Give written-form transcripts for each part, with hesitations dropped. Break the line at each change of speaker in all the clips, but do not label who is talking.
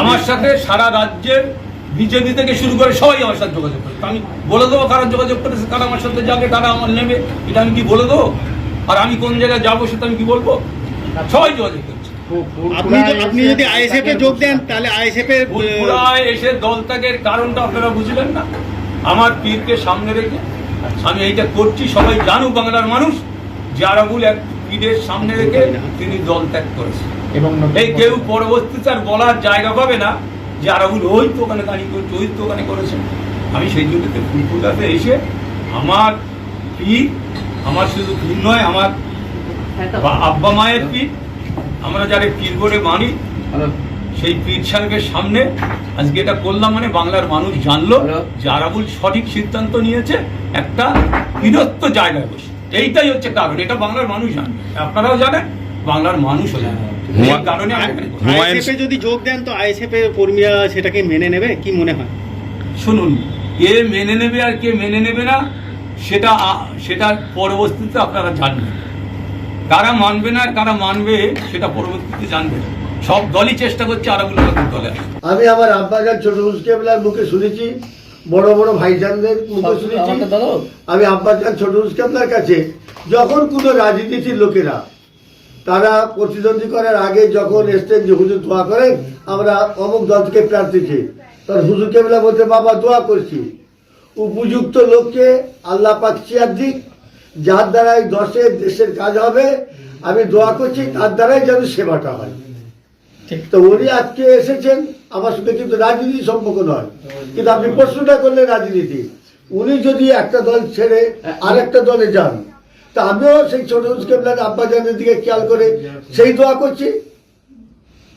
আমার সাথে সারা রাজ্যের বিজেপি থেকে শুরু করে সবাই আমার সাথে যোগাযোগ করে। আমি বলে দেবো কারা যোগাযোগ করেছে, কারা আমার সাথে যাবে, কারা আমার নেবে, এটা আমি কি বলে দেবো? আর আমি কোন জায়গায় যাবো সেটা আমি কি বলবো? সবাই যোগাযোগ করছে।
আপনি যদি আইএসএফ এ যোগ দেন তাহলে আইএসএফ এর
ফুলপুরায় এসে দল ত্যাগের কারণটা আপনারা বুঝলেন না। আমার পীরকে সামনে রেখে আমি এইটা করছি, সবাই জানুক বাংলার মানুষ যে আরাবুল এক পীরের সামনে রেখে তিনি দল ত্যাগ করেছেন। এবং এই কেউ পরবর্তীতে আর বলার জায়গা পাবে না যে আরাবুল ওই তো ওখানে দাঁড়িয়ে করেছে, ওই তো ওখানে করেছেন। আমি সেই জন্যতে ফুলপুরাতে এসে আমার পীর, আমার শুধু পীর নয়, আমার আব্বা মায়ের পীর, আমরা যারা পীর করে মানি সেই পীর সাহেবের সামনে আজকে এটা করলাম, মানে বাংলার মানুষ জানলো যে আরাবুল সঠিক সিদ্ধান্ত নিয়েছে একটা বীরত্ব জায়গায় বসে। এইটাই হচ্ছে কারণ, এটা বাংলার মানুষ জানে, আপনারাও জানেন, বাংলার মানুষও জানে। এই কারণে
আইএসএফ এ যদি যোগ দেন তো আইএসএফ এর কর্মীরা সেটাকে মেনে নেবে কি মনে হয়?
শুনুন, কে মেনে নেবে আর কে মেনে নেবে না সেটা পরবর্তীতে আপনারা জানবেন। কারা মানবে না আর কারা মানবে সেটা পরবর্তীতে জানবেন। সব দলই চেষ্টা করছে আরাবুল দলে।
আমি আমার আব্বাজান ছোট কেবলার মুখে শুনেছি, বড় বড় ভাইজানদের মুখে শুনেছি। আমি আব্বাজান ছোট কেবলার কাছে যখন কোনো রাজনীতির লোকেরা তারা প্রতিদ্বন্দ্বী করার আগে যখন এসছেন যে হুজুর দোয়া করেন আমরা অমুক দল থেকে প্রার্থী চাই, তখন হুজুর কেবলা বলতে বাবা দোয়া করছি উপযুক্ত লোককে আল্লাহ পাক চেয়ার দিক, যার দ্বারাই দেশের কাজ হবে, আমি দোয়া করছি তার দ্বারাই যেন সেবাটা হয়। তো উনি আজকে এসেছেন আমার সঙ্গে, কিন্তু রাজনীতি সম্পর্ক নয়, কিন্তু আপনি প্রশ্নটা করলেন রাজনীতি। উনি যদি একটা দল ছেড়ে আর একটা দলে যান, তা আমিও সেই ছোট কেবলার আব্বাজানের দিকে খেয়াল করে সেই দোয়া করছি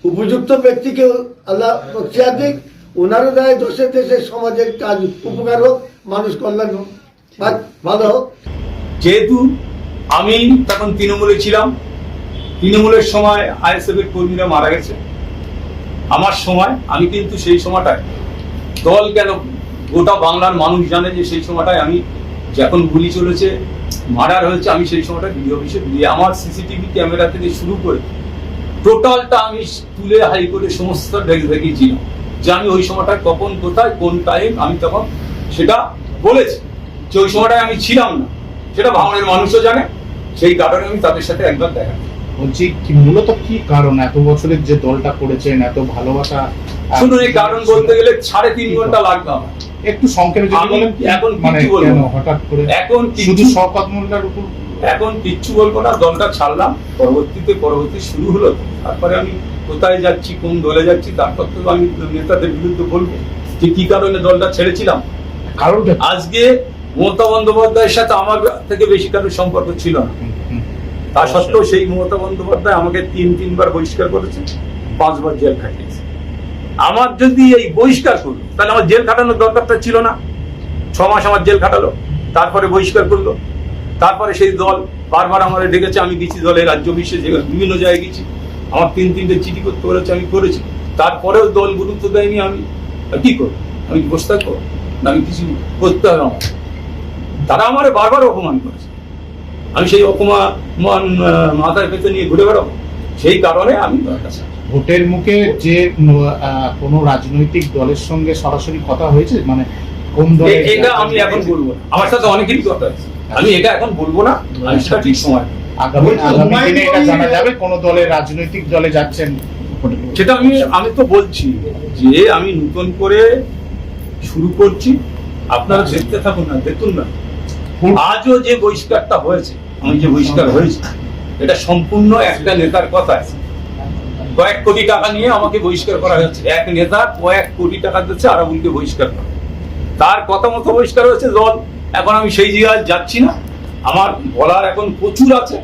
উপযুক্ত ব্যক্তিকে আল্লাহ চেয়ার দিক, ওনারও দ্বারা দেশের সমাজের কাজ উপকার হোক, মানুষ কল্যাণ হোক, ভালো হোক।
যেহেতু আমি তখন তৃণমূলে ছিলাম, তৃণমূলের সময় আইএসএফ এর কর্মীরা মারা গেছে, আমার সময় আমি কিন্তু সেই সময়টায় দল কেন গোটা বাংলার মানুষ জানে যে সেই সময়টায় আমি যখন গুলি চলেছে, মার্ডার হয়েছে, আমি সেই সময়টা ভিডিও অফিসে দিয়ে আমার সিসিটিভি ক্যামেরা থেকে শুরু করে টোটালটা আমি তুলে হাই করে সমস্ত দেখিয়েছিলাম যে আমি ওই সময়টা কখন কোথায় কোন টাইম আমি তখন সেটা বলেছি যে ওই সময়টায় আমি ছিলাম না, সেটা ভাঙনের মানুষও জানে। সেই কারণে আমি তাদের সাথে একবার দেখা
বলছি কি মূলত কি কারণ এত বছরের যে দলটা করেছেন, এত ভালোবাসা?
শুনুন, এই কারণ বলতে গেলে 3.5 ঘন্টা লাগবে আমার।
একটু সংক্ষেপে যদি বলেন।
এখন
মানে
কিছু বলবো না,
হঠাৎ করে
এখন
শুধু শওকত মোল্লার উপর
এখন কিচ্ছু বলবো না। দলটা ছাড়লাম, পরবর্তী শুরু হলো, তারপরে আমি কোথায় যাচ্ছি, কোন দলে যাচ্ছি, তারপর তো আমি নেতাদের বিরুদ্ধে বলবো যে কি কারণে দলটা ছেড়েছিলাম।
কারণটা
আজকে মমতা বন্দ্যোপাধ্যায়ের সাথে আমার থেকে বেশি কারোর সম্পর্ক ছিল না, তা সত্ত্বেও সেই মমতা বন্দ্যোপাধ্যায় আমাকে 3বার বহিষ্কার করেছে, 5বার জেল খাটিয়েছে। আমার যদি এই বহিষ্কার করলো তাহলে আমার জেল খাটানোর দরকারটা ছিল না। 6 মাস আমার জেল খাটালো, তারপরে বহিষ্কার করলো। তারপরে সেই দল বারবার আমার ডেকেছে, আমি গেছি দলের রাজ্য অফিসে, বিভিন্ন জায়গায় গেছি, আমার 3-3টে চিঠি করতে বলেছে, আমি করেছি। তারপরেও দল গুরুত্ব দেয়নি। আমি কি করবো? আমি বসে থাকবো না? আমি কিছু করতে হবে আমার। তারা আমার বারবার অপমান করেছে, আমি সেই অপমান মাথায় পেতে নিয়ে ঘুরে বেড়াবো? সেই কারণে আমি
ভোটের মুখে যে কোনো রাজনৈতিক দলের সঙ্গে সরাসরি কথা হয়েছে, মানে কোন দল?
এটা আমি এখন বলবো না, আমার সাথে অনেকেরই কথা আছে, আমি এটা এখন বলবো না। আমি সেটা ঠিক সময়
আগামী দিনে এটা জানা যাবে কোন দলের রাজনৈতিক দলে যাচ্ছেন
সেটা আমি তো বলছি যে আমি নতুন করে শুরু করছি, আপনারা দেখতে থাকুন না, দেখুন না। আজও যে বহিষ্কারটা হয়েছে, আমি যে বহিষ্কার হয়েছে, এটা সম্পূর্ণ একটা নেতার কথা আছে। কয়েক কোটি টাকা নিয়ে আমাকে বহিষ্কার করা হয়েছে, এক নেতা কয়েক কোটি টাকা দিচ্ছে আরাবুলকে বহিষ্কার করা, তার কথা মতো বহিষ্কার হয়েছে দল। এখন আমি সেই জায়গায় যাচ্ছি না, আমার বলার এখন প্রচুর আছে।